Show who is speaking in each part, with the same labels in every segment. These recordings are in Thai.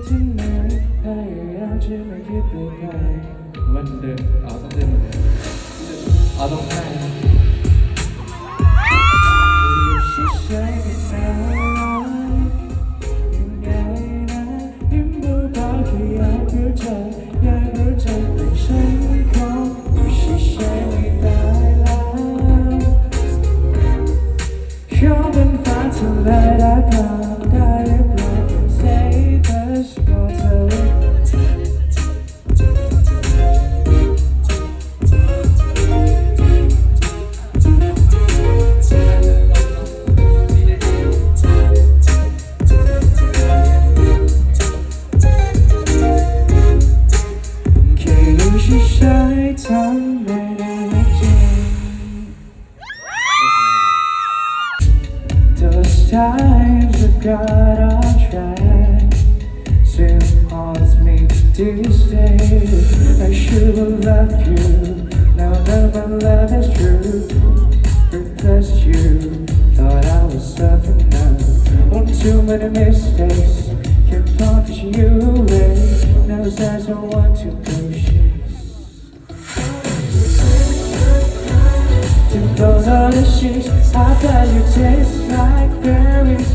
Speaker 1: ที่ไหนพยายามจะไม่คิดไปไกลวันเดิมต้องเดินต้องให้อยู่เฉยๆไม่นานยังไงนะยิ้มเบาๆแค่อยากรู้ใจอยากรู้ใจแต่ฉันขออยู่เฉยๆไม่ได้แล้วขอเป็นฟ้าทะเลได้เปล่าได้หรือเปล่า Say this go tell it Those times I've got off track still haunts me to this day. I should have left you. Now that my love is true, replaced you. Thought I was suffering now. One too many mistakes. Kept on pushing you away. Now there's no one to push. Those are the sheets I bet you taste like berries.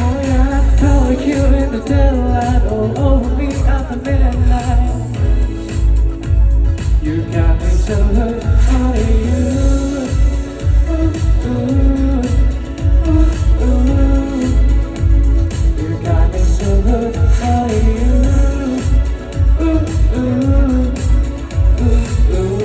Speaker 1: Oh yeah, how like you in the daylight all over me after midnight. You got me so hooked on you. Ooh, ooh, ooh, ooh. You got me so hooked on you. Ooh, ooh, ooh, ooh.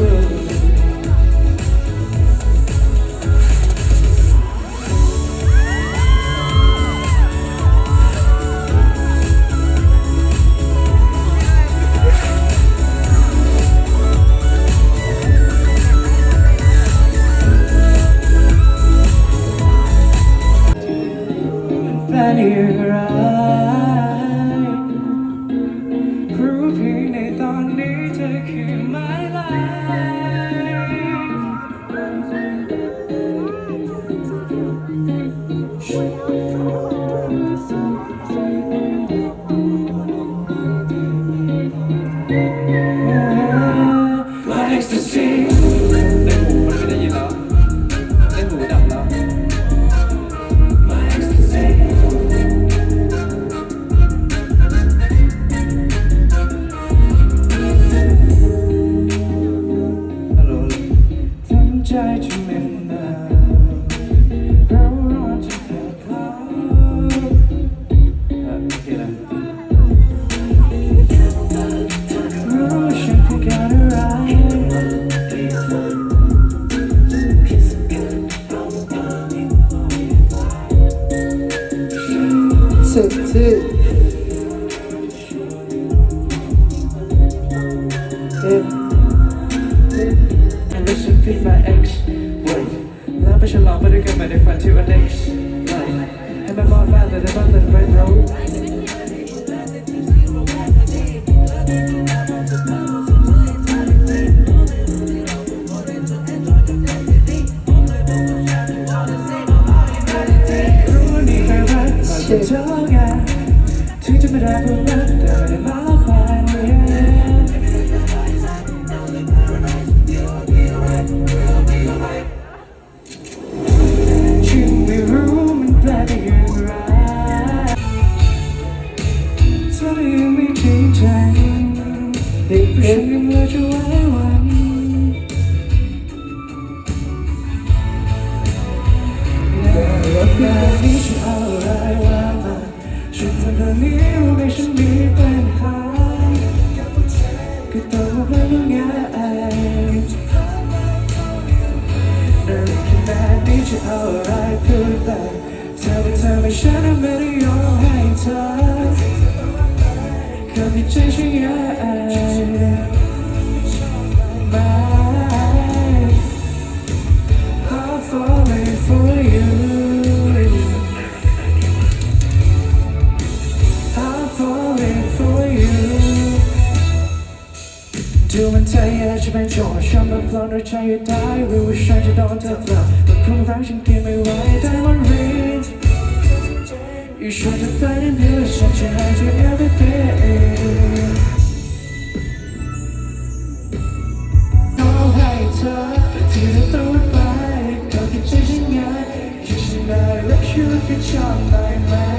Speaker 1: And you're right รู้เพียงในตอนนี้เธอคือ my life ว่า ecstasy ในหูมันไม่ได้ยินแล้วในหูดับแล้วใจจะไม่นานเราร้อนจนแทบคลายโอเคนะรู้ฉันคือการอะไรสิListen to my ex แล้วไปฉลองไปด้วยกันไม่ได้ฝันที่ว่า next ให้มันมองบ้านแต่ได้บ้านแต่ไม่รู้รู้ว่ามีใครรักมาเป็นเจ้าไงถึงจะไม่ได้พูดรักแต่ไม่ได้มาไปเด็กผู้ชายเมื่อจะไว้วันแบบนี้ฉันเอาอะไรว่ามาฉันทำแบบนี้รู้ไหมฉันมีปัญหาก็ต้องมาเป็นยังไงแบบนี้ฉันเอาอะไรพูดไปเธอเป็นเธอไม่ฉันไม่ได้ยอมให้เธอก็มีใจฉันอยากI'm falling for you I'm falling for you ดูมันเธออยากจะเป็นโจทย์ฉันมันพลอนด้วยใจอยู่ได้รู้ว่าฉันจะโดนเธอปล่าแต่คงรักฉันกินไม่ไหวได้มันรีด You should have tried and do such a hard to everything ขอให้เธอที่เธอต้องไปก็คิดใจฉันไงคิดฉันได้รักฉันก็ชอบได้ไหม